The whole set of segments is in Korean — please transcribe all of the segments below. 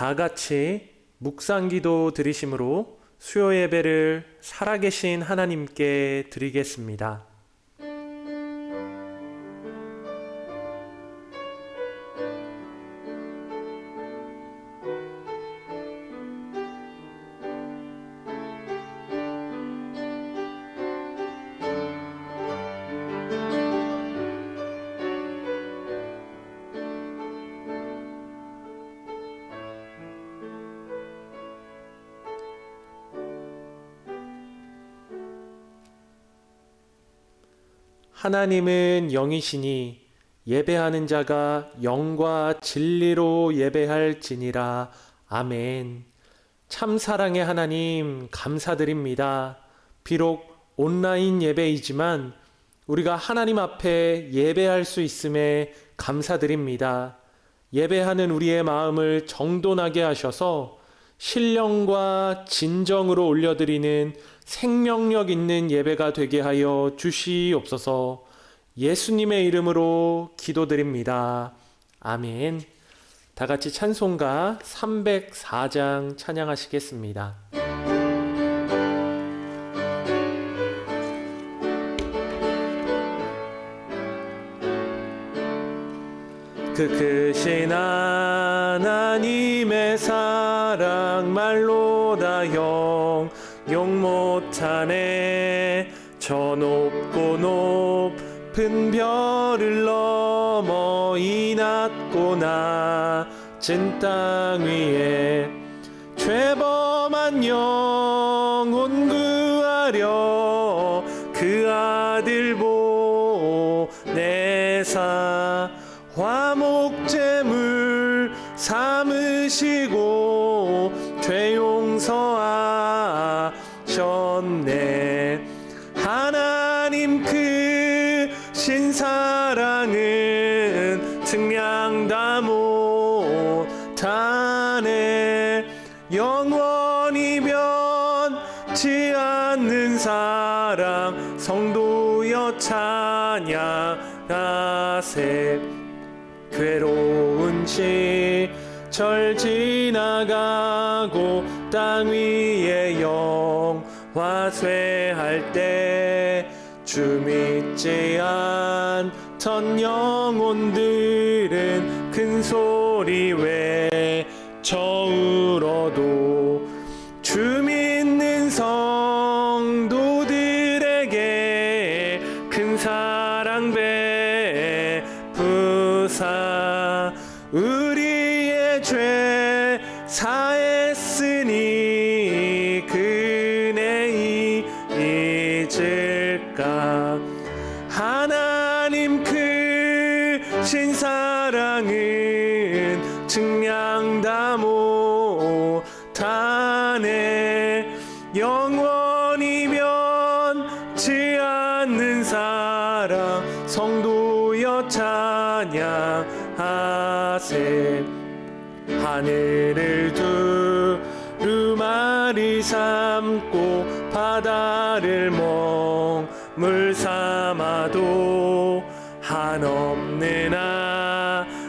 다 같이 묵상기도 드리심으로 수요 예배를 살아계신 하나님께 드리겠습니다. 하나님은 영이시니 예배하는 자가 영과 진리로 예배할지니라. 아멘. 참 사랑의 하나님 감사드립니다. 비록 온라인 예배이지만 우리가 하나님 앞에 예배할 수 있음에 감사드립니다. 예배하는 우리의 마음을 정돈하게 하셔서 신령과 진정으로 올려드리는 생명력 있는 예배가 되게 하여 주시옵소서. 예수님의 이름으로 기도드립니다. 아멘. 다 같이 찬송가 304장 찬양하시겠습니다. 그 크신 하나님의 사랑 말로 다 형용 못하네. 저 높고 높은 별을 넘어 이 낮고 낮은 땅 위에 죄범한 영혼 구하려 그 아들 보내사 화목제물 삼으시고 죄 용서하셨네. 하나님 크신 사랑은 증량 다 못하네. 영원히 변치 않는 사랑 성도여 찬양하세. 괴로운 시절 지나가고 땅 위에 영화 쇠할 때 주 믿지 않던 영혼들은 큰 소리 외쳐 울어도 주 믿는 성도들에게 큰 사랑 베푸사 우리의 죄 사했으니 그네 잊을까. 하나님 크신 사랑은 증량 다 못하네. 영원히 변치 않는 사랑 성도여 찬양하세. 하늘을 두루마리 삼고 바다를 멍물 삼아도 한없는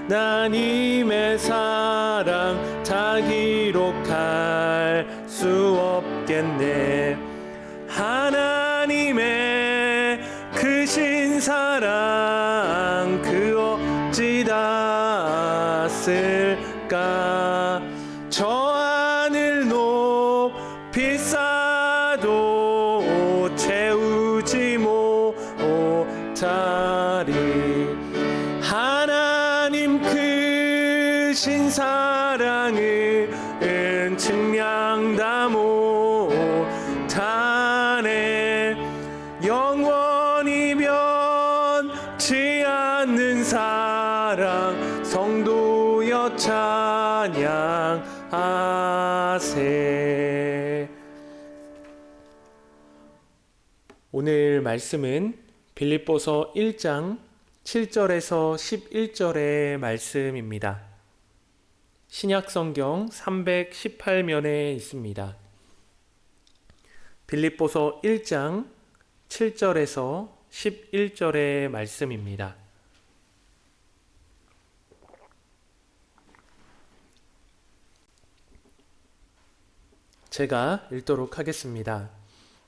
하나님의 사랑 다 기록할 수 없겠네. 하나님의 크신 사랑 그 어찌 닿았을까. 저 하늘 높이 쌓아도 채우지 못하리. 하나님 크신 사랑은 증량 다 못하네. 영원히 변치 않는 사랑 성도여 찬양하세. 오늘 말씀은 빌립보서 1장 7절에서 11절의 말씀입니다. 신약성경 318면에 있습니다. 빌립보서 1장 7절에서 11절의 말씀입니다. 제가 읽도록 하겠습니다.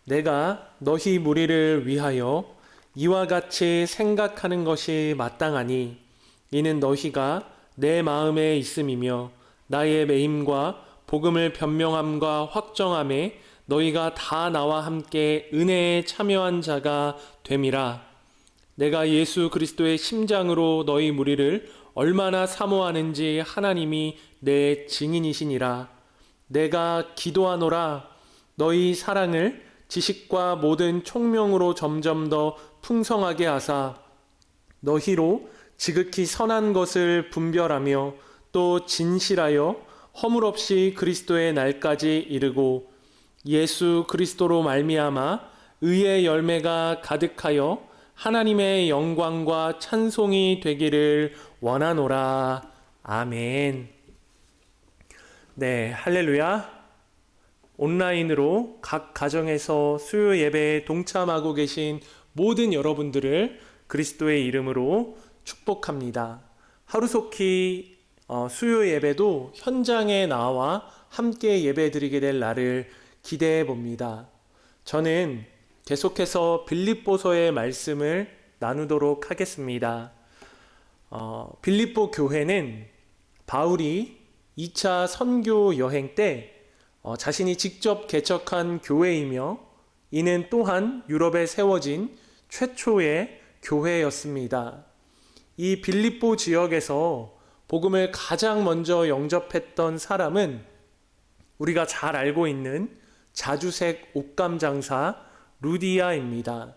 내가 너희 무리를 위하여 이와 같이 생각하는 것이 마땅하니 이는 너희가 내 마음에 있음이며 나의 매임과 복음을 변명함과 확정함에 너희가 다 나와 함께 은혜에 참여한 자가 됨이라. 내가 예수 그리스도의 심장으로 너희 무리를 얼마나 사모하는지 하나님이 내 증인이시니라. 내가 기도하노라. 너희 사랑을 지식과 모든 총명으로 점점 더 풍성하게 하사 너희로 지극히 선한 것을 분별하며 또 진실하여 허물 없이 그리스도의 날까지 이르고 예수 그리스도로 말미암아 의의 열매가 가득하여 하나님의 영광과 찬송이 되기를 원하노라. 아멘. 네, 할렐루야. 온라인으로 각 가정에서 수요 예배에 동참하고 계신 모든 여러분들을 그리스도의 이름으로 축복합니다. 하루속히 수요 예배도 현장에 나와 함께 예배 드리게 될 날을 기대해 봅니다. 저는 계속해서 빌립보서의 말씀을 나누도록 하겠습니다. 빌립보 교회는 바울이 2차 선교 여행 때 자신이 직접 개척한 교회이며 이는 또한 유럽에 세워진 최초의 교회였습니다. 이 빌립보 지역에서 복음을 가장 먼저 영접했던 사람은 우리가 잘 알고 있는 자주색 옷감 장사 루디아입니다.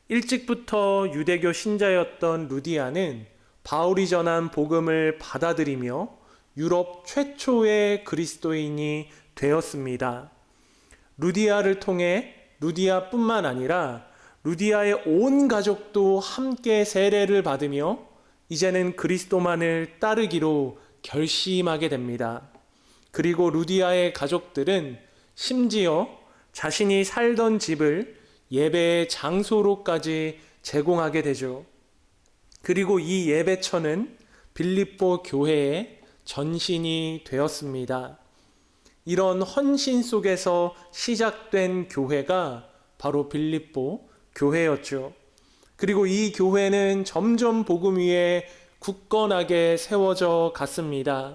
일찍부터 유대교 신자였던 루디아는 바울이 전한 복음을 받아들이며 유럽 최초의 그리스도인이 되었습니다. 루디아를 통해 루디아뿐만 아니라 루디아의 온 가족도 함께 세례를 받으며 이제는 그리스도만을 따르기로 결심하게 됩니다. 그리고 루디아의 가족들은 심지어 자신이 살던 집을 예배의 장소로까지 제공하게 되죠. 그리고 이 예배처는 빌립보 교회의 전신이 되었습니다. 이런 헌신 속에서 시작된 교회가 바로 빌립보 교회였죠. 그리고 이 교회는 점점 복음 위에 굳건하게 세워져 갔습니다.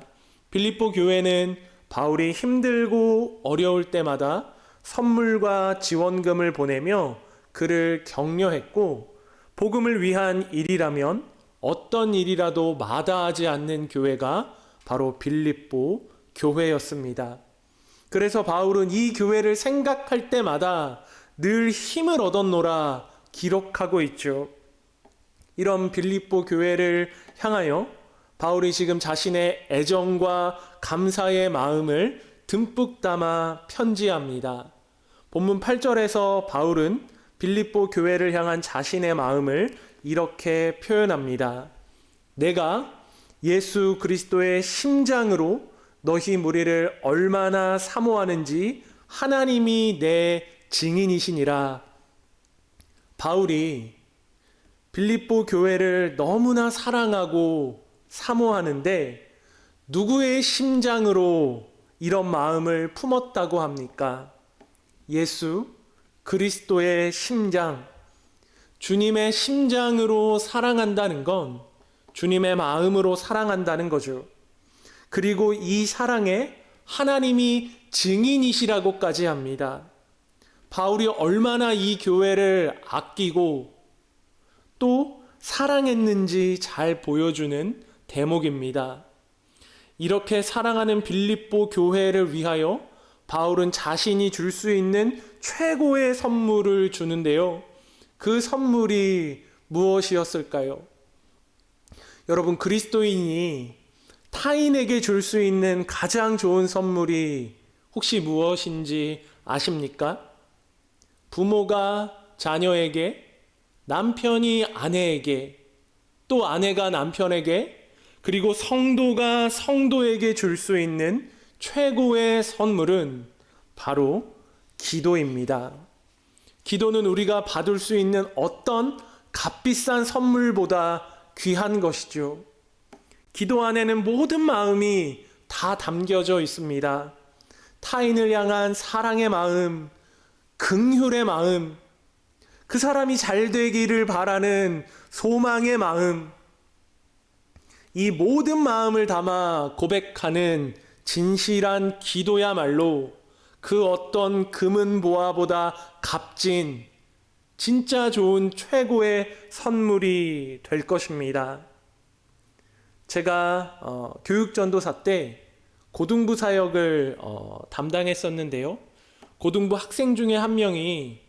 빌립보 교회는 바울이 힘들고 어려울 때마다 선물과 지원금을 보내며 그를 격려했고 복음을 위한 일이라면 어떤 일이라도 마다하지 않는 교회가 바로 빌립보 교회였습니다. 그래서 바울은 이 교회를 생각할 때마다 늘 힘을 얻었노라 기록하고 있죠. 이런 빌립보 교회를 향하여 바울이 지금 자신의 애정과 감사의 마음을 듬뿍 담아 편지합니다. 본문 8절에서 바울은 빌립보 교회를 향한 자신의 마음을 이렇게 표현합니다. 내가 예수 그리스도의 심장으로 너희 무리를 얼마나 사모하는지 하나님이 내 증인이시니라. 바울이 빌립보 교회를 너무나 사랑하고 사모하는데 누구의 심장으로 이런 마음을 품었다고 합니까? 예수 그리스도의 심장, 주님의 심장으로 사랑한다는 건 주님의 마음으로 사랑한다는 거죠. 그리고 이 사랑에 하나님이 증인이시라고까지 합니다. 바울이 얼마나 이 교회를 아끼고 또 사랑했는지 잘 보여주는 대목입니다. 이렇게 사랑하는 빌립보 교회를 위하여 바울은 자신이 줄 수 있는 최고의 선물을 주는데요. 그 선물이 무엇이었을까요? 여러분, 그리스도인이 타인에게 줄 수 있는 가장 좋은 선물이 혹시 무엇인지 아십니까? 부모가 자녀에게, 남편이 아내에게, 또 아내가 남편에게, 그리고 성도가 성도에게 줄 수 있는 최고의 선물은 바로 기도입니다. 기도는 우리가 받을 수 있는 어떤 값비싼 선물보다 귀한 것이죠. 기도 안에는 모든 마음이 다 담겨져 있습니다. 타인을 향한 사랑의 마음, 긍휼의 마음, 그 사람이 잘 되기를 바라는 소망의 마음, 이 모든 마음을 담아 고백하는 진실한 기도야말로 그 어떤 금은 보화보다 값진 진짜 좋은 최고의 선물이 될 것입니다. 제가 교육전도사 때 고등부 사역을 담당했었는데요. 고등부 학생 중에 한 명이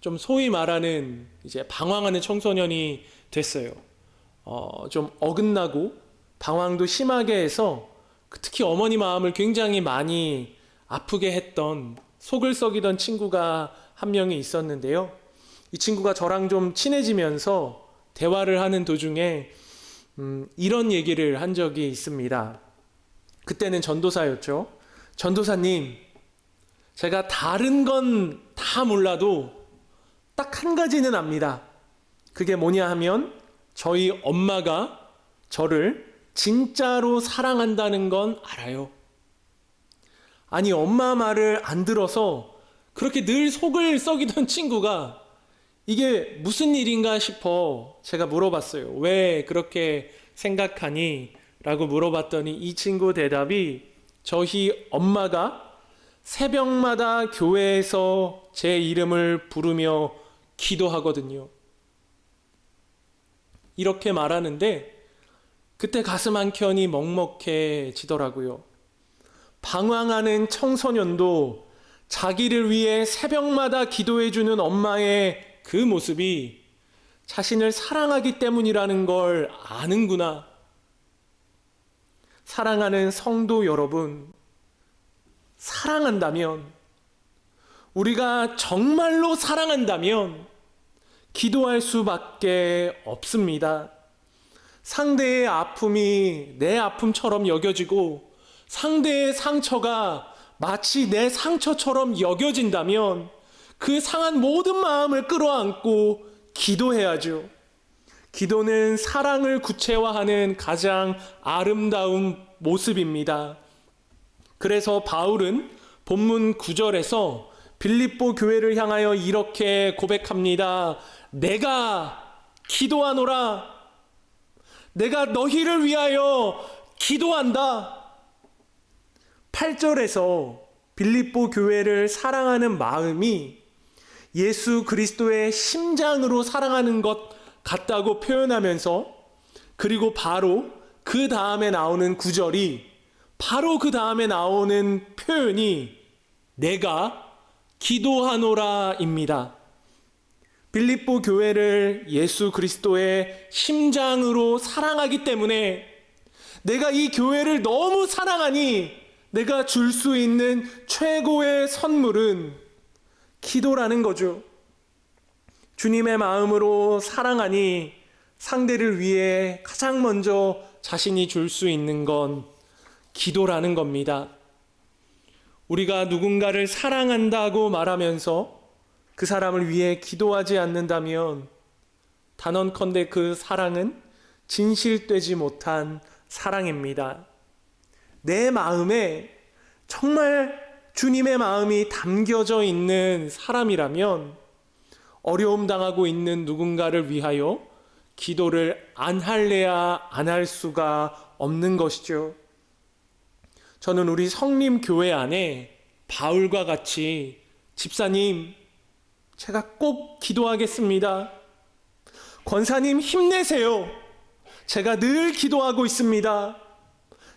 좀 소위 말하는 이제 방황하는 청소년이 됐어요. 좀 어긋나고 방황도 심하게 해서 특히 어머니 마음을 굉장히 많이 아프게 했던 속을 썩이던 친구가 한 명이 있었는데요. 이 친구가 저랑 좀 친해지면서 대화를 하는 도중에 이런 얘기를 한 적이 있습니다. 그때는 전도사였죠. 전도사님, 제가 다른 건 다 몰라도 딱 한 가지는 압니다. 그게 뭐냐 하면 저희 엄마가 저를 진짜로 사랑한다는 건 알아요. 아니, 엄마 말을 안 들어서 그렇게 늘 속을 썩이던 친구가 이게 무슨 일인가 싶어 제가 물어봤어요. 왜 그렇게 생각하니? 라고 물어봤더니 이 친구 대답이 저희 엄마가 새벽마다 교회에서 제 이름을 부르며 기도하거든요. 이렇게 말하는데 그때 가슴 한켠이 먹먹해지더라고요. 방황하는 청소년도 자기를 위해 새벽마다 기도해주는 엄마의 그 모습이 자신을 사랑하기 때문이라는 걸 아는구나. 사랑하는 성도 여러분, 사랑한다면, 우리가 정말로 사랑한다면 기도할 수밖에 없습니다. 상대의 아픔이 내 아픔처럼 여겨지고 상대의 상처가 마치 내 상처처럼 여겨진다면 그 상한 모든 마음을 끌어안고 기도해야죠. 기도는 사랑을 구체화하는 가장 아름다운 모습입니다. 그래서 바울은 본문 9절에서 빌립보 교회를 향하여 이렇게 고백합니다. 내가 기도하노라. 내가 너희를 위하여 기도한다. 8절에서 빌립보 교회를 사랑하는 마음이 예수 그리스도의 심장으로 사랑하는 것 같다고 표현하면서, 그리고 바로 그 다음에 나오는 구절이, 바로 그 다음에 나오는 표현이 내가 기도하노라입니다. 빌립보 교회를 예수 그리스도의 심장으로 사랑하기 때문에 내가 이 교회를 너무 사랑하니 내가 줄 수 있는 최고의 선물은 기도라는 거죠. 주님의 마음으로 사랑하니 상대를 위해 가장 먼저 자신이 줄 수 있는 건 기도라는 겁니다. 우리가 누군가를 사랑한다고 말하면서 그 사람을 위해 기도하지 않는다면 단언컨대 그 사랑은 진실되지 못한 사랑입니다. 내 마음에 정말 주님의 마음이 담겨져 있는 사람이라면 어려움 당하고 있는 누군가를 위하여 기도를 안 할래야 안 할 수가 없는 것이죠. 저는 우리 성림교회 안에 바울과 같이 집사님, 제가 꼭 기도하겠습니다. 권사님 힘내세요. 제가 늘 기도하고 있습니다.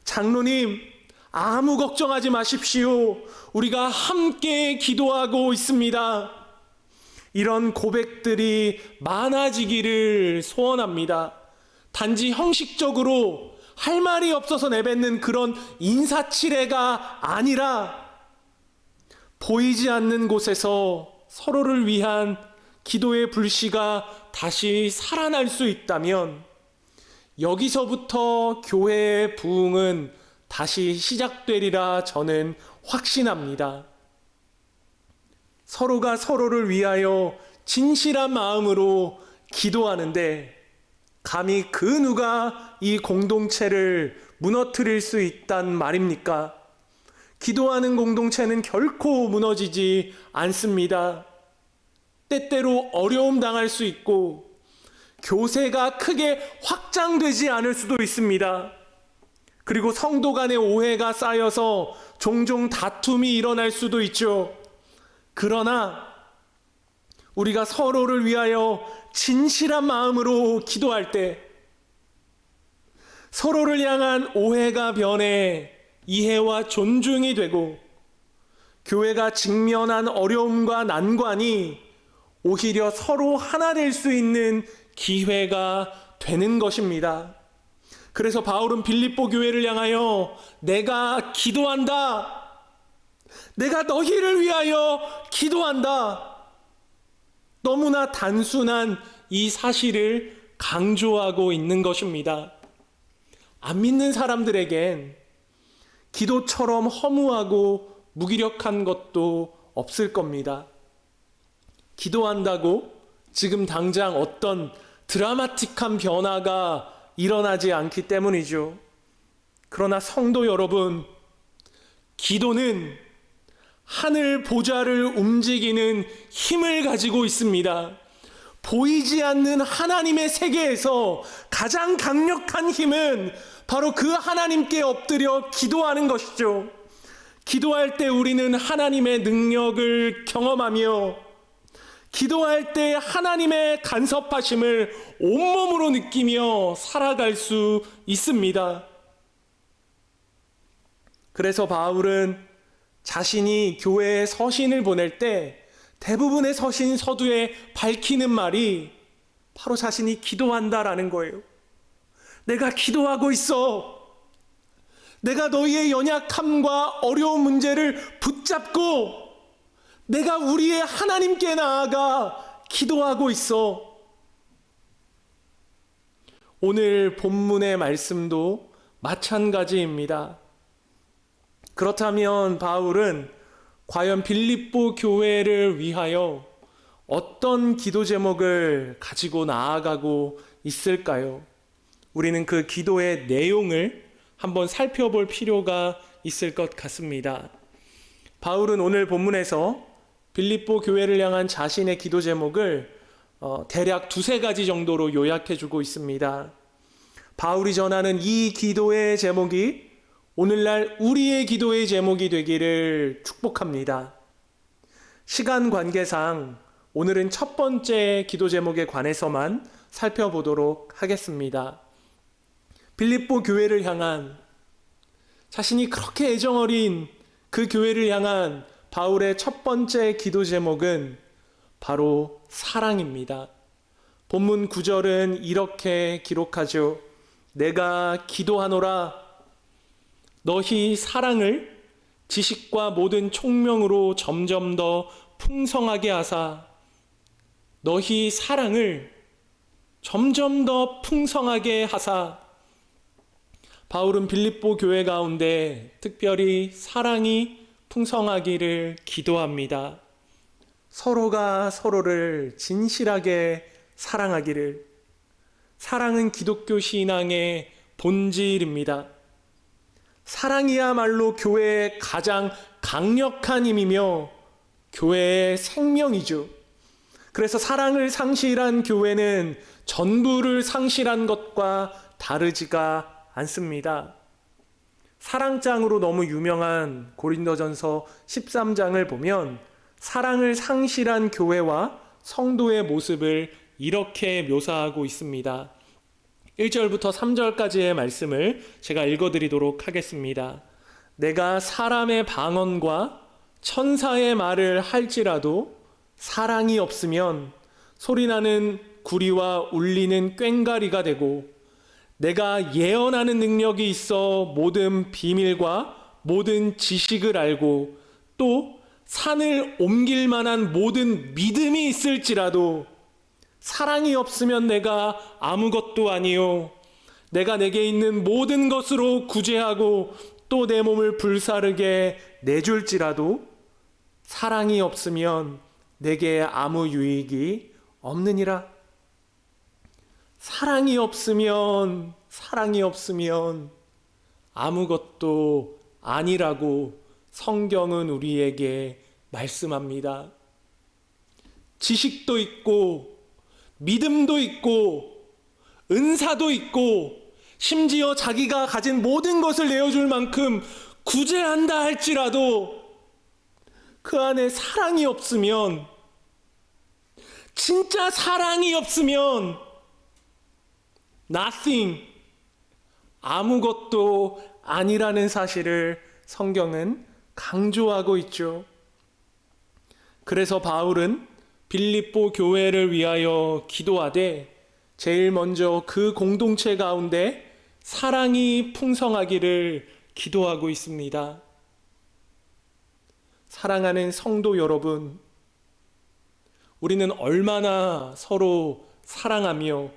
장로님, 아무 걱정하지 마십시오. 우리가 함께 기도하고 있습니다. 이런 고백들이 많아지기를 소원합니다. 단지 형식적으로 할 말이 없어서 내뱉는 그런 인사치레가 아니라 보이지 않는 곳에서 서로를 위한 기도의 불씨가 다시 살아날 수 있다면 여기서부터 교회의 부흥은 다시 시작되리라 저는 확신합니다. 서로가 서로를 위하여 진실한 마음으로 기도하는데 감히 그 누가 이 공동체를 무너뜨릴 수 있단 말입니까? 기도하는 공동체는 결코 무너지지 않습니다. 때때로 어려움 당할 수 있고 교세가 크게 확장되지 않을 수도 있습니다. 그리고 성도 간의 오해가 쌓여서 종종 다툼이 일어날 수도 있죠. 그러나 우리가 서로를 위하여 진실한 마음으로 기도할 때 서로를 향한 오해가 변해 이해와 존중이 되고 교회가 직면한 어려움과 난관이 오히려 서로 하나 될 수 있는 기회가 되는 것입니다. 그래서 바울은 빌립보 교회를 향하여 내가 기도한다. 내가 너희를 위하여 기도한다. 너무나 단순한 이 사실을 강조하고 있는 것입니다. 안 믿는 사람들에겐 기도처럼 허무하고 무기력한 것도 없을 겁니다. 기도한다고 지금 당장 어떤 드라마틱한 변화가 일어나지 않기 때문이죠. 그러나 성도 여러분, 기도는 하늘 보좌를 움직이는 힘을 가지고 있습니다. 보이지 않는 하나님의 세계에서 가장 강력한 힘은 바로 그 하나님께 엎드려 기도하는 것이죠. 기도할 때 우리는 하나님의 능력을 경험하며 기도할 때 하나님의 간섭하심을 온몸으로 느끼며 살아갈 수 있습니다. 그래서 바울은 자신이 교회에 서신을 보낼 때 대부분의 서신 서두에 밝히는 말이 바로 자신이 기도한다라는 거예요. 내가 기도하고 있어. 내가 너희의 연약함과 어려운 문제를 붙잡고 내가 우리의 하나님께 나아가 기도하고 있어. 오늘 본문의 말씀도 마찬가지입니다. 그렇다면 바울은 과연 빌립보 교회를 위하여 어떤 기도 제목을 가지고 나아가고 있을까요? 우리는 그 기도의 내용을 한번 살펴볼 필요가 있을 것 같습니다. 바울은 오늘 본문에서 빌립보 교회를 향한 자신의 기도 제목을 대략 두세 가지 정도로 요약해 주고 있습니다. 바울이 전하는 이 기도의 제목이 오늘날 우리의 기도의 제목이 되기를 축복합니다. 시간 관계상 오늘은 첫 번째 기도 제목에 관해서만 살펴보도록 하겠습니다. 빌립보 교회를 향한, 자신이 그렇게 애정어린 그 교회를 향한 바울의 첫 번째 기도 제목은 바로 사랑입니다. 본문 9절은 이렇게 기록하죠. 내가 기도하노라 너희 사랑을 지식과 모든 총명으로 점점 더 풍성하게 하사. 너희 사랑을 점점 더 풍성하게 하사. 바울은 빌립보 교회 가운데 특별히 사랑이 풍성하기를 기도합니다. 서로가 서로를 진실하게 사랑하기를. 사랑은 기독교 신앙의 본질입니다. 사랑이야말로 교회의 가장 강력한 힘이며 교회의 생명이죠. 그래서 사랑을 상실한 교회는 전부를 상실한 것과 다르지가 않습니다. 사랑장으로 너무 유명한 고린도전서 13장을 보면 사랑을 상실한 교회와 성도의 모습을 이렇게 묘사하고 있습니다. 1절부터 3절까지의 말씀을 제가 읽어드리도록 하겠습니다. 내가 사람의 방언과 천사의 말을 할지라도 사랑이 없으면 소리나는 구리와 울리는 꽹과리가 되고, 내가 예언하는 능력이 있어 모든 비밀과 모든 지식을 알고 또 산을 옮길 만한 모든 믿음이 있을지라도 사랑이 없으면 내가 아무것도 아니요 내가 내게 있는 모든 것으로 구제하고 또 내 몸을 불사르게 내줄지라도 사랑이 없으면 내게 아무 유익이 없느니라. 사랑이 없으면 아무것도 아니라고 성경은 우리에게 말씀합니다. 지식도 있고 믿음도 있고 은사도 있고 심지어 자기가 가진 모든 것을 내어줄 만큼 구제한다 할지라도 그 안에 사랑이 없으면, 진짜 사랑이 없으면 nothing, 아무것도 아니라는 사실을 성경은 강조하고 있죠. 그래서 바울은 빌립보 교회를 위하여 기도하되 제일 먼저 그 공동체 가운데 사랑이 풍성하기를 기도하고 있습니다. 사랑하는 성도 여러분, 우리는 얼마나 서로 사랑하며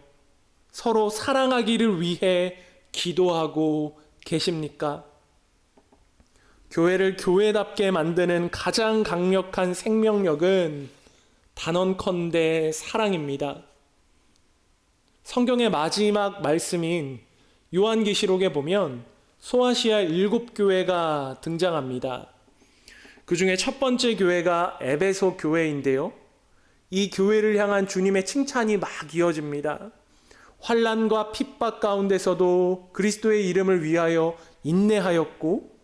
서로 사랑하기를 위해 기도하고 계십니까? 교회를 교회답게 만드는 가장 강력한 생명력은 단언컨대 사랑입니다. 성경의 마지막 말씀인 요한계시록에 보면 소아시아 7교회가 등장합니다. 그 중에 첫 번째 교회가 에베소 교회인데요. 이 교회를 향한 주님의 칭찬이 막 이어집니다. 환난과 핍박 가운데서도 그리스도의 이름을 위하여 인내하였고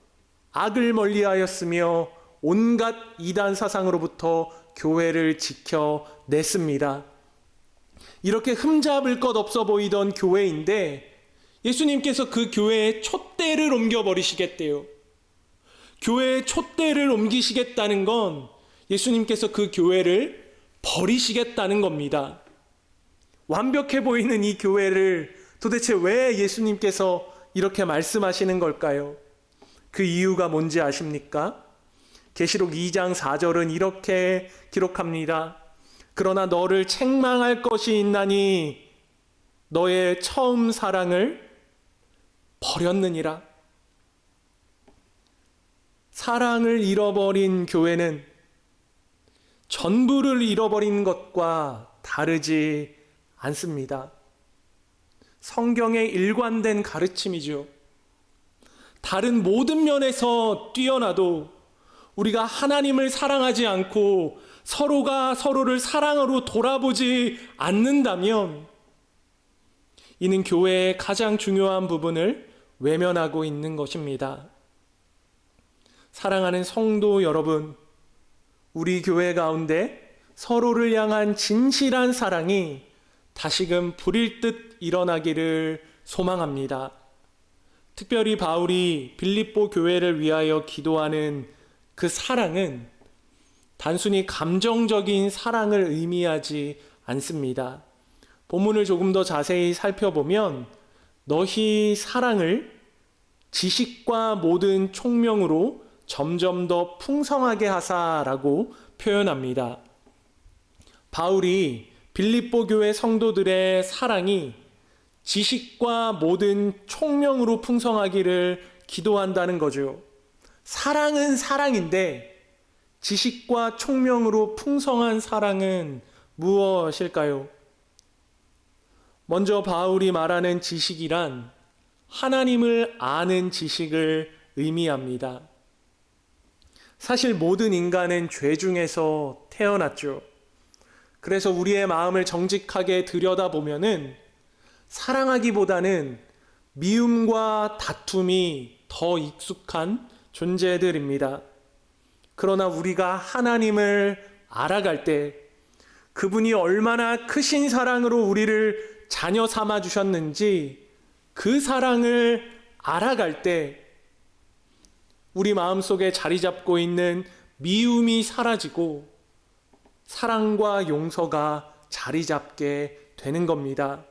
악을 멀리하였으며 온갖 이단 사상으로부터 교회를 지켜냈습니다. 이렇게 흠잡을 것 없어 보이던 교회인데 예수님께서 그 교회에 촛대를 옮겨버리시겠대요. 교회에 촛대를 옮기시겠다는 건 예수님께서 그 교회를 버리시겠다는 겁니다. 완벽해 보이는 이 교회를 도대체 왜 예수님께서 이렇게 말씀하시는 걸까요? 그 이유가 뭔지 아십니까? 계시록 2장 4절은 이렇게 기록합니다. 그러나 너를 책망할 것이 있나니 너의 처음 사랑을 버렸느니라. 사랑을 잃어버린 교회는 전부를 잃어버린 것과 다르지 않습니다. 성경의 일관된 가르침이죠. 다른 모든 면에서 뛰어나도 우리가 하나님을 사랑하지 않고 서로가 서로를 사랑으로 돌아보지 않는다면 이는 교회의 가장 중요한 부분을 외면하고 있는 것입니다. 사랑하는 성도 여러분, 우리 교회 가운데 서로를 향한 진실한 사랑이 다시금 불일 듯 일어나기를 소망합니다. 특별히 바울이 빌립보 교회를 위하여 기도하는 그 사랑은 단순히 감정적인 사랑을 의미하지 않습니다. 본문을 조금 더 자세히 살펴보면 너희 사랑을 지식과 모든 총명으로 점점 더 풍성하게 하사라고 표현합니다. 바울이 빌립보 교회 성도들의 사랑이 지식과 모든 총명으로 풍성하기를 기도한다는 거죠. 사랑은 사랑인데 지식과 총명으로 풍성한 사랑은 무엇일까요? 먼저 바울이 말하는 지식이란 하나님을 아는 지식을 의미합니다. 사실 모든 인간은 죄 중에서 태어났죠. 그래서 우리의 마음을 정직하게 들여다보면은 사랑하기보다는 미움과 다툼이 더 익숙한 존재들입니다. 그러나 우리가 하나님을 알아갈 때 그분이 얼마나 크신 사랑으로 우리를 자녀 삼아 주셨는지 그 사랑을 알아갈 때 우리 마음속에 자리 잡고 있는 미움이 사라지고 사랑과 용서가 자리 잡게 되는 겁니다.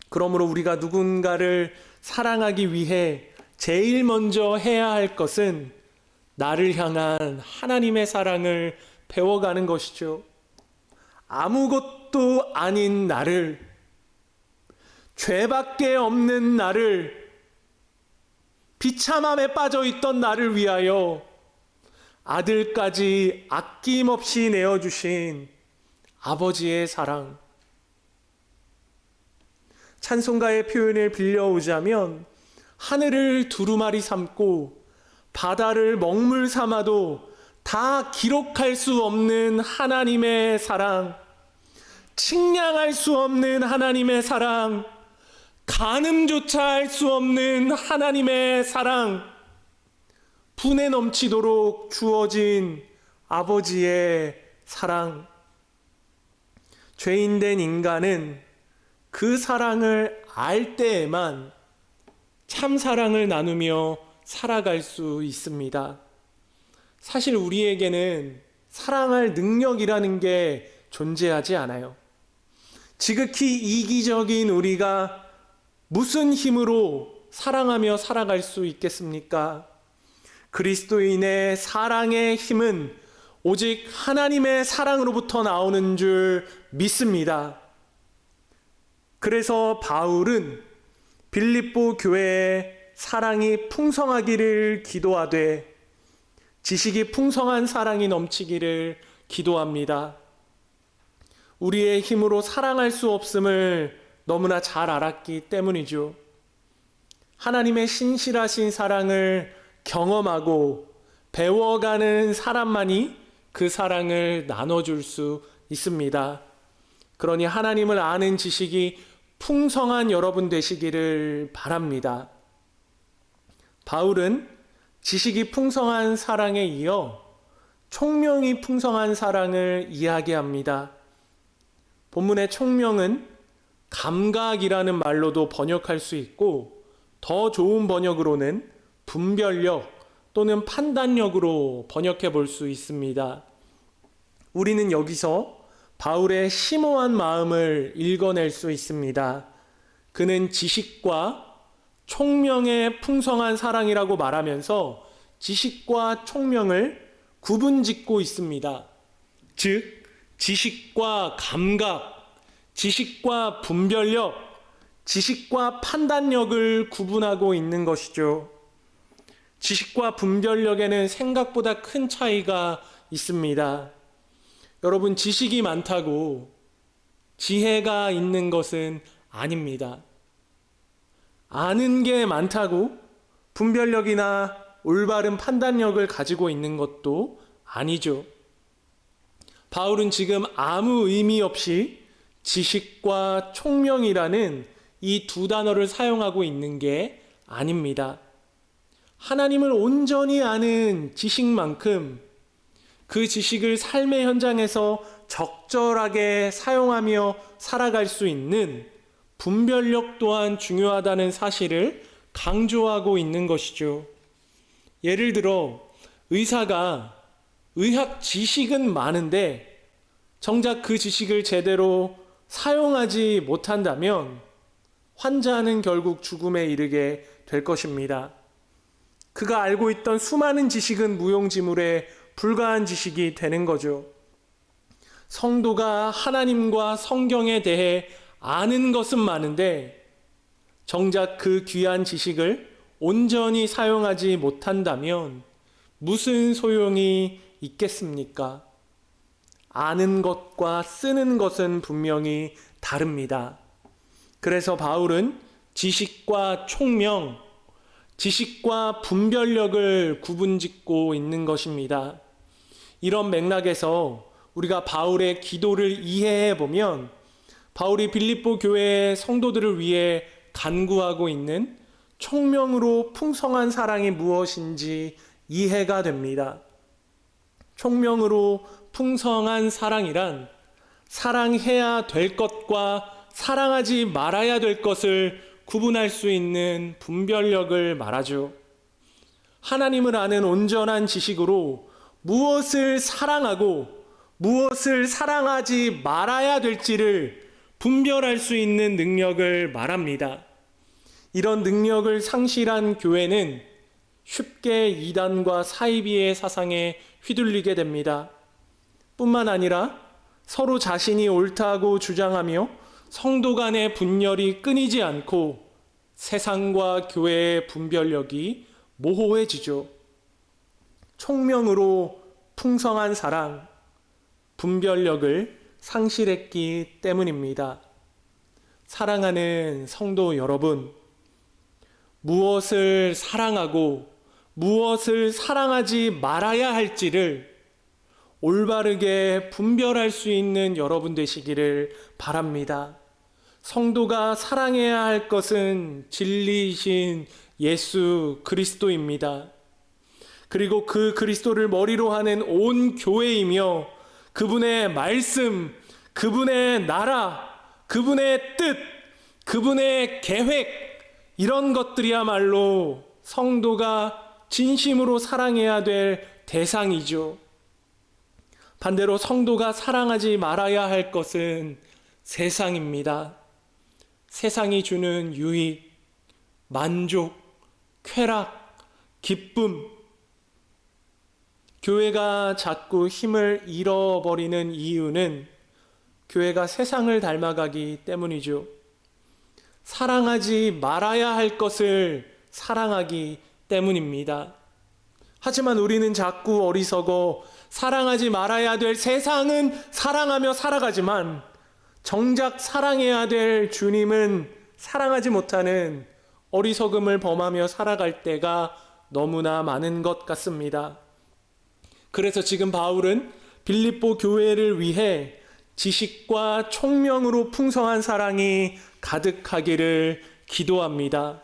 그러므로 우리가 누군가를 사랑하기 위해 제일 먼저 해야 할 것은 나를 향한 하나님의 사랑을 배워가는 것이죠. 아무것도 아닌 나를, 죄밖에 없는 나를, 비참함에 빠져 있던 나를 위하여 아들까지 아낌없이 내어주신 아버지의 사랑. 찬송가의 표현을 빌려오자면 하늘을 두루마리 삼고 바다를 먹물 삼아도 다 기록할 수 없는 하나님의 사랑, 측량할 수 없는 하나님의 사랑, 가늠조차 할 수 없는 하나님의 사랑, 분에 넘치도록 주어진 아버지의 사랑. 죄인된 인간은 그 사랑을 알 때에만 참 사랑을 나누며 살아갈 수 있습니다. 사실 우리에게는 사랑할 능력이라는 게 존재하지 않아요. 지극히 이기적인 우리가 무슨 힘으로 사랑하며 살아갈 수 있겠습니까? 그리스도인의 사랑의 힘은 오직 하나님의 사랑으로부터 나오는 줄 믿습니다. 그래서 바울은 빌립보 교회에 사랑이 풍성하기를 기도하되 지식이 풍성한 사랑이 넘치기를 기도합니다. 우리의 힘으로 사랑할 수 없음을 너무나 잘 알았기 때문이죠. 하나님의 신실하신 사랑을 경험하고 배워가는 사람만이 그 사랑을 나눠줄 수 있습니다. 그러니 하나님을 아는 지식이 풍성한 여러분 되시기를 바랍니다. 바울은 지식이 풍성한 사랑에 이어 총명이 풍성한 사랑을 이야기합니다. 본문의 총명은 감각이라는 말로도 번역할 수 있고 더 좋은 번역으로는 분별력 또는 판단력으로 번역해 볼 수 있습니다. 우리는 여기서 바울의 심오한 마음을 읽어낼 수 있습니다. 그는 지식과 총명의 풍성한 사랑이라고 말하면서 지식과 총명을 구분짓고 있습니다. 즉, 지식과 감각, 지식과 분별력, 지식과 판단력을 구분하고 있는 것이죠. 지식과 분별력에는 생각보다 큰 차이가 있습니다. 여러분, 지식이 많다고 지혜가 있는 것은 아닙니다. 아는 게 많다고 분별력이나 올바른 판단력을 가지고 있는 것도 아니죠. 바울은 지금 아무 의미 없이 지식과 총명이라는 이 두 단어를 사용하고 있는 게 아닙니다. 하나님을 온전히 아는 지식만큼 그 지식을 삶의 현장에서 적절하게 사용하며 살아갈 수 있는 분별력 또한 중요하다는 사실을 강조하고 있는 것이죠. 예를 들어 의사가 의학 지식은 많은데 정작 그 지식을 제대로 사용하지 못한다면 환자는 결국 죽음에 이르게 될 것입니다. 그가 알고 있던 수많은 지식은 무용지물에 불과한 지식이 되는 거죠. 성도가 하나님과 성경에 대해 아는 것은 많은데 정작 그 귀한 지식을 온전히 사용하지 못한다면 무슨 소용이 있겠습니까? 아는 것과 쓰는 것은 분명히 다릅니다. 그래서 바울은 지식과 총명, 지식과 분별력을 구분짓고 있는 것입니다. 이런 맥락에서 우리가 바울의 기도를 이해해 보면 바울이 빌립보 교회의 성도들을 위해 간구하고 있는 총명으로 풍성한 사랑이 무엇인지 이해가 됩니다. 총명으로 풍성한 사랑이란 사랑해야 될 것과 사랑하지 말아야 될 것을 구분할 수 있는 분별력을 말하죠. 하나님을 아는 온전한 지식으로 무엇을 사랑하고 무엇을 사랑하지 말아야 될지를 분별할 수 있는 능력을 말합니다. 이런 능력을 상실한 교회는 쉽게 이단과 사이비의 사상에 휘둘리게 됩니다. 뿐만 아니라 서로 자신이 옳다고 주장하며 성도 간의 분열이 끊이지 않고 세상과 교회의 분별력이 모호해지죠. 총명으로 풍성한 사랑, 분별력을 상실했기 때문입니다. 사랑하는 성도 여러분, 무엇을 사랑하고 무엇을 사랑하지 말아야 할지를 올바르게 분별할 수 있는 여러분 되시기를 바랍니다. 성도가 사랑해야 할 것은 진리이신 예수 그리스도입니다. 그리고 그 그리스도를 머리로 하는 온 교회이며 그분의 말씀, 그분의 나라, 그분의 뜻, 그분의 계획, 이런 것들이야말로 성도가 진심으로 사랑해야 될 대상이죠. 반대로 성도가 사랑하지 말아야 할 것은 세상입니다. 세상이 주는 유익, 만족, 쾌락, 기쁨, 교회가 자꾸 힘을 잃어버리는 이유는 교회가 세상을 닮아가기 때문이죠. 사랑하지 말아야 할 것을 사랑하기 때문입니다. 하지만 우리는 자꾸 어리석어 사랑하지 말아야 될 세상은 사랑하며 살아가지만 정작 사랑해야 될 주님은 사랑하지 못하는 어리석음을 범하며 살아갈 때가 너무나 많은 것 같습니다. 그래서 지금 바울은 빌립보 교회를 위해 지식과 총명으로 풍성한 사랑이 가득하기를 기도합니다.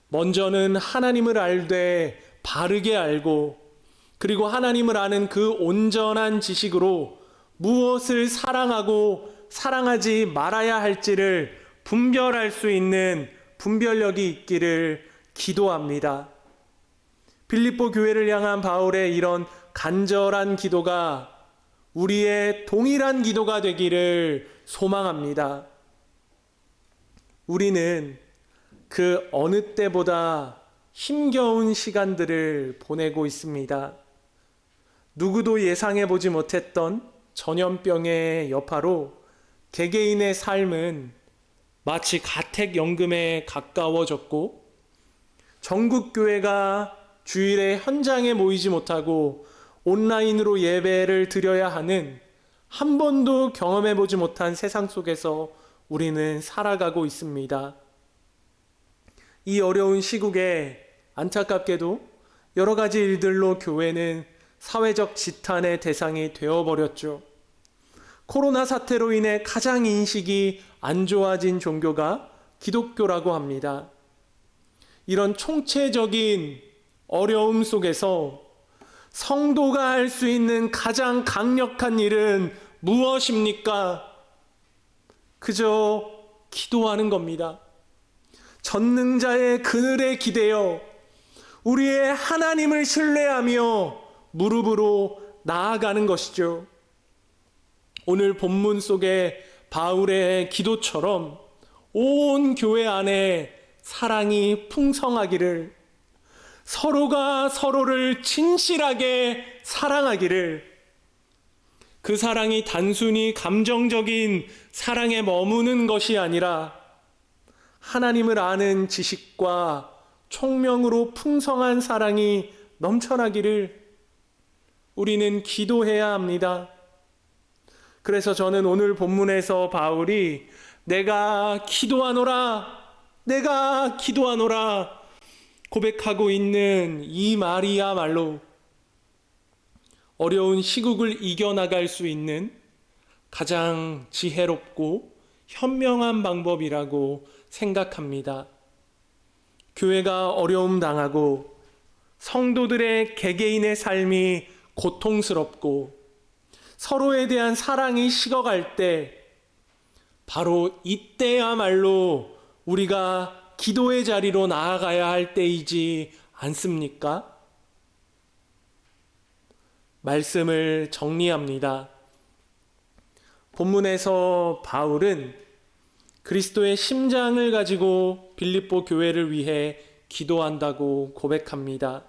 먼저는 하나님을 알되 바르게 알고 그리고 하나님을 아는 그 온전한 지식으로 무엇을 사랑하고 사랑하지 말아야 할지를 분별할 수 있는 분별력이 있기를 기도합니다. 빌립보 교회를 향한 바울의 이런 간절한 기도가 우리의 동일한 기도가 되기를 소망합니다. 우리는 그 어느 때보다 힘겨운 시간들을 보내고 있습니다. 누구도 예상해 보지 못했던 전염병의 여파로 개개인의 삶은 마치 가택연금에 가까워졌고 전국 교회가 주일에 현장에 모이지 못하고 온라인으로 예배를 드려야 하는 한 번도 경험해 보지 못한 세상 속에서 우리는 살아가고 있습니다. 이 어려운 시국에 안타깝게도 여러 가지 일들로 교회는 사회적 지탄의 대상이 되어버렸죠. 코로나 사태로 인해 가장 인식이 안 좋아진 종교가 기독교라고 합니다. 이런 총체적인 어려움 속에서 성도가 할 수 있는 가장 강력한 일은 무엇입니까? 그저 기도하는 겁니다. 전능자의 그늘에 기대어 우리의 하나님을 신뢰하며 무릎으로 나아가는 것이죠. 오늘 본문 속에 바울의 기도처럼 온 교회 안에 사랑이 풍성하기를, 서로가 서로를 진실하게 사랑하기를, 그 사랑이 단순히 감정적인 사랑에 머무는 것이 아니라 하나님을 아는 지식과 총명으로 풍성한 사랑이 넘쳐나기를 우리는 기도해야 합니다. 그래서 저는 오늘 본문에서 바울이 내가 기도하노라 고백하고 있는 이 말이야말로 어려운 시국을 이겨나갈 수 있는 가장 지혜롭고 현명한 방법이라고 생각합니다. 교회가 어려움 당하고 성도들의 개개인의 삶이 고통스럽고 서로에 대한 사랑이 식어갈 때 바로 이때야말로 우리가 기도의 자리로 나아가야 할 때이지 않습니까? 말씀을 정리합니다. 본문에서 바울은 그리스도의 심장을 가지고 빌립보 교회를 위해 기도한다고 고백합니다.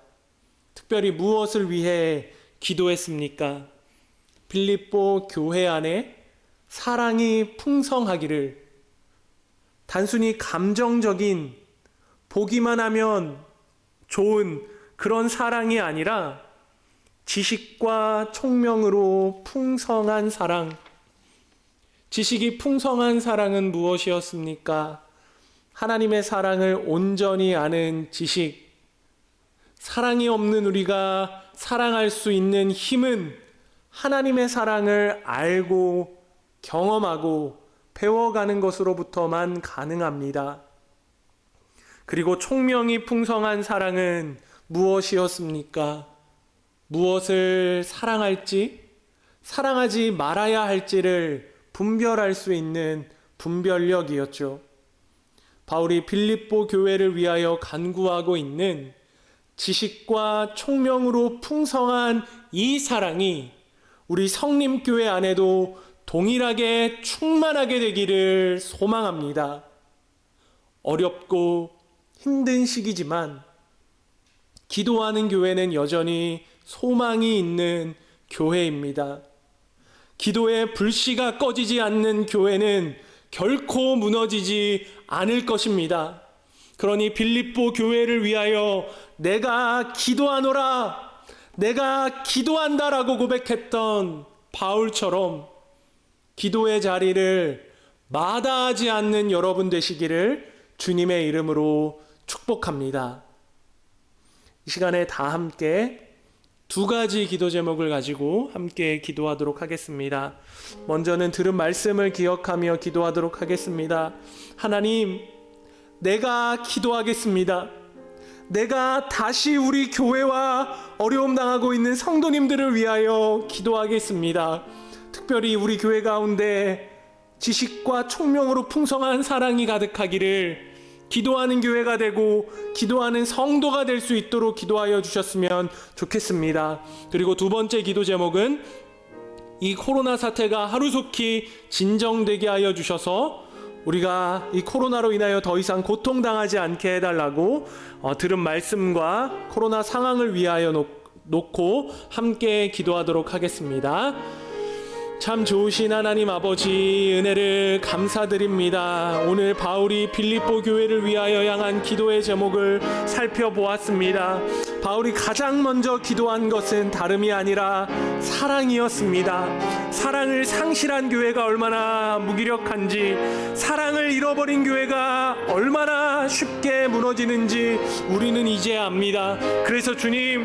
특별히 무엇을 위해 기도했습니까? 빌립보 교회 안에 사랑이 풍성하기를, 단순히 감정적인 보기만 하면 좋은 그런 사랑이 아니라 지식과 총명으로 풍성한 사랑. 지식이 풍성한 사랑은 무엇이었습니까? 하나님의 사랑을 온전히 아는 지식, 사랑이 없는 우리가 사랑할 수 있는 힘은 하나님의 사랑을 알고 경험하고 배워가는 것으로부터만 가능합니다. 그리고 총명이 풍성한 사랑은 무엇이었습니까? 무엇을 사랑할지, 사랑하지 말아야 할지를 분별할 수 있는 분별력이었죠. 바울이 빌립보 교회를 위하여 간구하고 있는 지식과 총명으로 풍성한 이 사랑이 우리 성림교회 안에도 동일하게 충만하게 되기를 소망합니다. 어렵고 힘든 시기지만 기도하는 교회는 여전히 소망이 있는 교회입니다. 기도의 불씨가 꺼지지 않는 교회는 결코 무너지지 않을 것입니다. 그러니 빌립보 교회를 위하여 내가 기도하노라, 내가 기도한다라고 고백했던 바울처럼 기도의 자리를 마다하지 않는 여러분 되시기를 주님의 이름으로 축복합니다. 이 시간에 다 함께 두 가지 기도 제목을 가지고 함께 기도하도록 하겠습니다. 먼저는 들은 말씀을 기억하며 기도하도록 하겠습니다. 하나님, 내가 기도하겠습니다. 내가 다시 우리 교회와 어려움 당하고 있는 성도님들을 위하여 기도하겠습니다. 특별히 우리 교회 가운데 지식과 총명으로 풍성한 사랑이 가득하기를 기도하는 교회가 되고 기도하는 성도가 될 수 있도록 기도하여 주셨으면 좋겠습니다. 그리고 두 번째 기도 제목은 이 코로나 사태가 하루속히 진정되게 하여 주셔서 우리가 이 코로나로 인하여 더 이상 고통당하지 않게 해달라고 들은 말씀과 코로나 상황을 위하여 놓고 함께 기도하도록 하겠습니다. 참 좋으신 하나님 아버지, 은혜를 감사드립니다. 오늘 바울이 빌립보 교회를 위하여 향한 기도의 제목을 살펴보았습니다. 바울이 가장 먼저 기도한 것은 다름이 아니라 사랑이었습니다. 사랑을 상실한 교회가 얼마나 무기력한지, 사랑을 잃어버린 교회가 얼마나 쉽게 무너지는지 우리는 이제 압니다. 그래서 주님,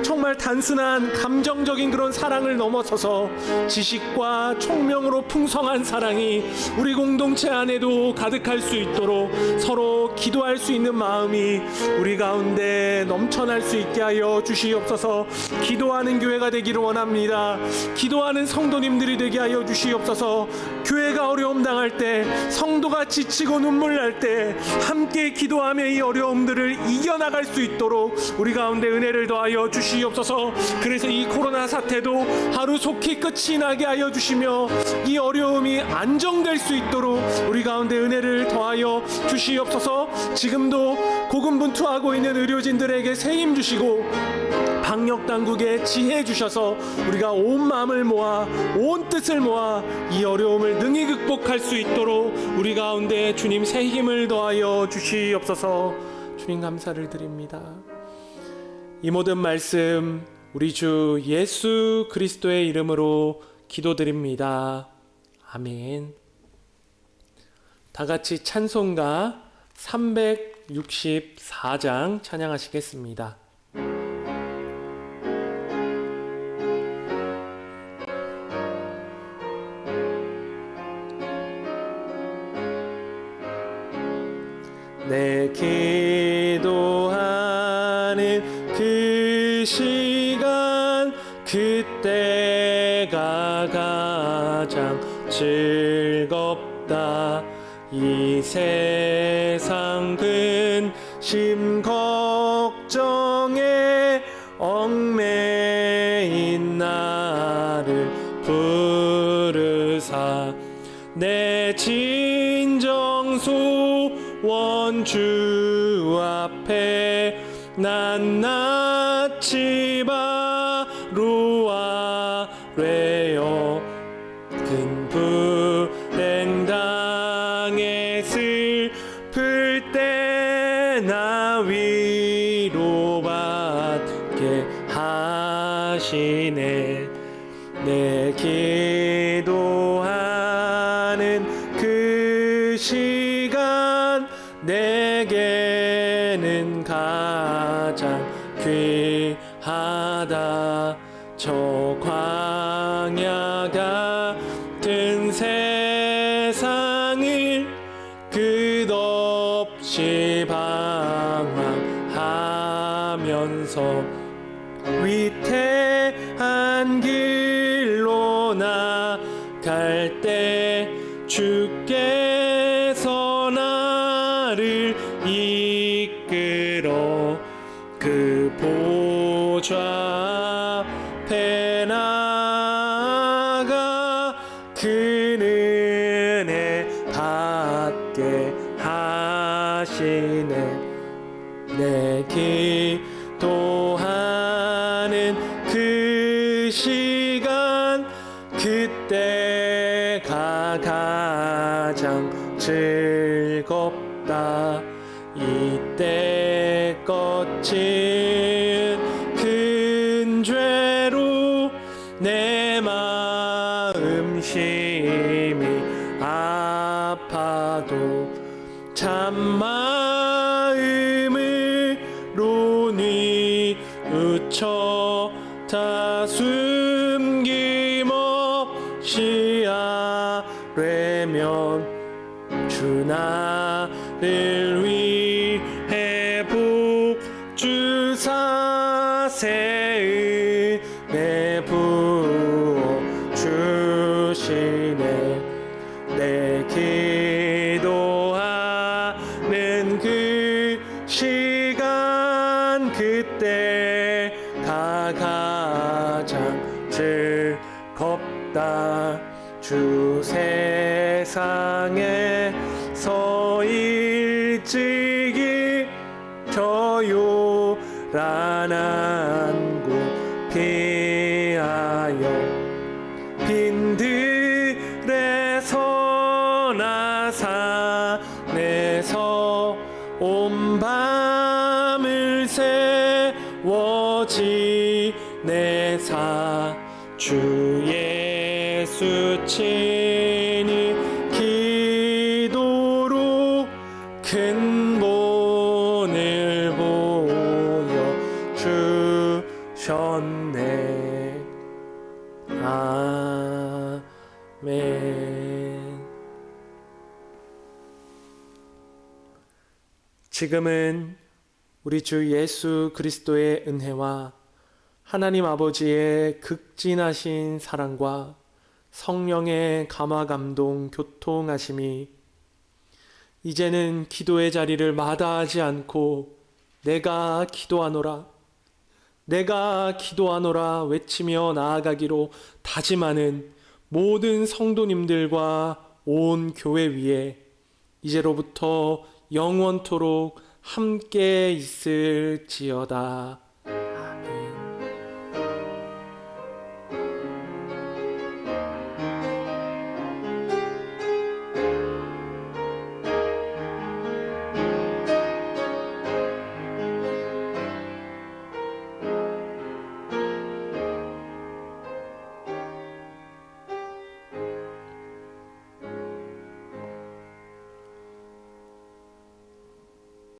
정말 단순한 감정적인 그런 사랑을 넘어서서 지식과 총명으로 풍성한 사랑이 우리 공동체 안에도 가득할 수 있도록 서로 기도할 수 있는 마음이 우리 가운데 넘쳐날 수 있게 하여 주시옵소서. 기도하는 교회가 되기를 원합니다. 기도하는 성도님들이 되게 하여 주시옵소서. 교회가 어려움 당할 때, 성도가 지치고 눈물 날 때 함께 기도하며 이 어려움들을 이겨나갈 수 있도록 우리 가운데 은혜를 더하여 주시옵소서. 그래서 이 코로나 사태도 하루속히 끝이 나게 하여 주시며 이 어려움이 안정될 수 있도록 우리 가운데 은혜를 더하여 주시옵소서. 지금도 고군분투하고 있는 의료진들에게 새 힘 주시고 방역당국에 지혜 주셔서 우리가 온 마음을 모아 온 뜻을 모아 이 어려움을 능히 극복할 수 있도록 우리 가운데 주님 새 힘을 더하여 주시옵소서. 주님 감사를 드립니다. 이 모든 말씀 우리 주 예수 그리스도의 이름으로 기도드립니다. 아멘. 다 같이 찬송가 364장 찬양하시겠습니다. 내 기도하는 그 시간, 그때가 가장 즐겁다. 이 세상 근심 걱정에 얽매인 나를 부르사 내 진정 소원 주 앞에 난 낯이 바로 아뢰어 큰 불행 당해 슬플 때 나 위로받게 하시네. 내 기도하는 그 시간 내게는 가장 귀한 저 광야 같은 세상을 끝없이 방황하면서 위태한 길로 나갈 때 주께서 나를 이끌어 그 보좌 앞에 나가 그 은혜 받게 하시네. 내 기도하는 그 시간 그때가 가장 즐겁다. 이때 거친 큰 죄로 내 마음 심히 아파도 참마음으로 뉘우쳐 다 숨김없이 아뢰면 주 나를 위해 복 주사 새 은혜 부어 주시네. 내 기도하는 그 시간 그때가 가장 즐겁다. 주 세상에서 일찍이 저 요란한 곳 피하여 빈들에서 나 산에서 온 밤을 세워 지내사 주 예수 친히 기도로 큰 본을 보여 주셨네. 아멘. 지금은 우리 주 예수 그리스도의 은혜와 하나님 아버지의 극진하신 사랑과 성령의 감화감동 교통하심이 이제는 기도의 자리를 마다하지 않고 내가 기도하노라 외치며 나아가기로 다짐하는 모든 성도님들과 온 교회 위에 이제로부터 영원토록 함께 있을지어다.